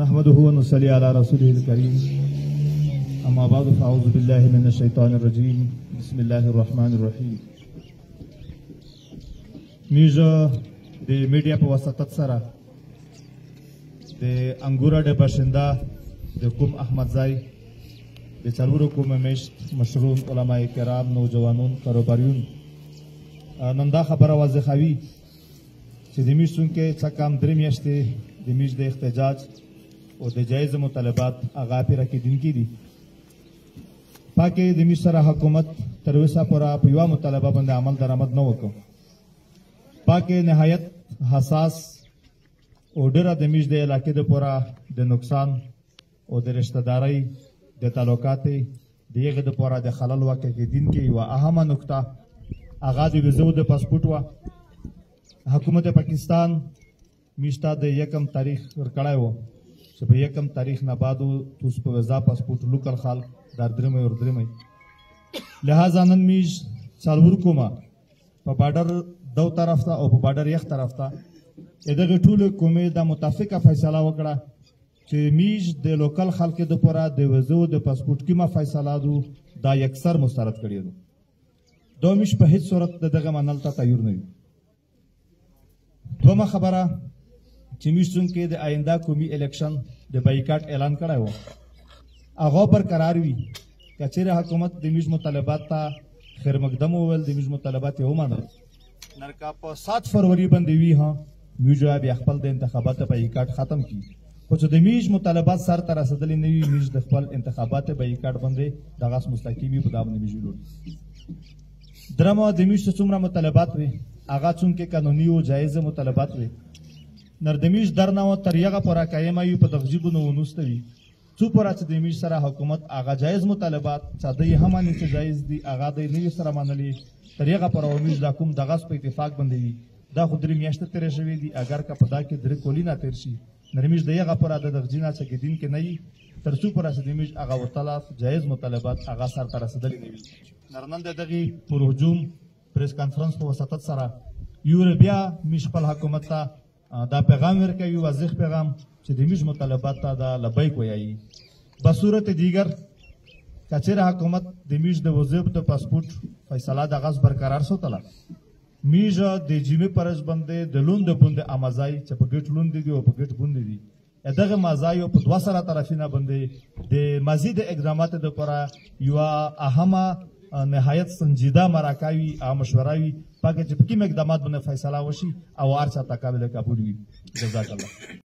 نحمده ونصلي على رسوله الكريم اما بعد فاعوذ بالله من الشيطان الرجيم بسم الله الرحمن الرحيم. میجا د میډیا په واسطه سره د انګورا د باشنده د کوم احمد زای د څلورو کومه مشت مشروم علماء کرام نوجوانون کاروباریون نن دا خبره واضحوي چې د میشتون کې څه کم درې میاشتې د میشت د احتجاج او د جایز مطالبات هغه پیره کېدونکي دي. پاکې د میشت سره حکومت تر اوسه پوره په یوه مطالبه باندې عمل درآمد نه وکړ. پاکې نهایت حساس او ډېره د میشت د علاقې دپاره د نقصان او د رشتهدارۍ د تعلقاتې د هغې دپاره د خلل واقع کېدونکې یوه اهمه نقطه هغه د ویزو د پاسپورټ وه. حکومت پاکستان میشته د یکم تاریخ ورکړی و چې په یکم تاریخ نه بعد توس په ویزا پاسپورټ لوکل خلک در درمۍ وردرمۍ لہذا نن میش څلور کومه په بارډر دو طرف ته او په بارډر یک طرف ته دغې ټولې کومې د متفقه فیصله وکړه چې میش د لوکل خلکو دپاره د ویزو د پاسپورټ کومه فیصله دو دا یکسر مسترد کړې ده. دا میش په هیڅ صورت د دغه منل ته تیار نه وي. دومه خبره چې میشتون کې د آینده قومي الیکشن د بایکاټ اعلان کړی و هغه برقرار وي که چیرې حکومت د میش مطالبات ته خیر مقدم وویل د میش مطالبات یې ومنل نن که په 7 فروری باندې وي ها میجو بیا خپل د انتخاباتو بایکاټ ختم کړي خو چې د میش مطالبات سر ته رسېدلي نه وي میش د خپل انتخاباتو بایکاټ باندې دغه مستقیمي په دا باندې میجو لوړ درمه د میش څومره مطالبات وي هغه څونکې قانوني او جایز مطالبات وي نر د میش در نه تر هغه پوره قایم وي په دغه ژبو نه ونوسته وي څو پوره چې د میش سره حکومت هغه جایز مطالبات چې دوی هم ماني چې جایز دي هغه دوی نه سره منلي تر هغه پوره میش دا کوم دغه په اتفاق باندې وي دا خو درې میاشتې تېرې شوې دي اگر که په دا کې درې کولي نه تېر شي نر میش د هغه پوره د دغه جینه چې دین کې نه وي تر څو پوره چې د میش هغه ورتلاف جایز مطالبات هغه سر ته رسېدلي نه وي. نن د دغې پر هجوم پریس کانفرنس په وساطت سره یو بیا میش خپل حکومت ته دا پیغام ورکوي واضح پیغام چې د میش مطالبات ته دا لبیک ویایي. بصورت دیگر که چیرې حکومت د میش د وظیف د پاسپورټ فیصله دغه برقرار ساتله میش د جمعې په ورځ باندې د لوند بوندې امازای چې په ګټ لوند دي او په ګټ بوند دي دغه مازایو په دوه سره طرفینه باندې د مزید اقداماتو دپاره یوه اهمه نهایت سنجیده مراکاوي او مشوراوي پاکه چې په کوم اقدامات باندې فیصله وشي او هر چا ته قابل قبول وي. جزاک الله.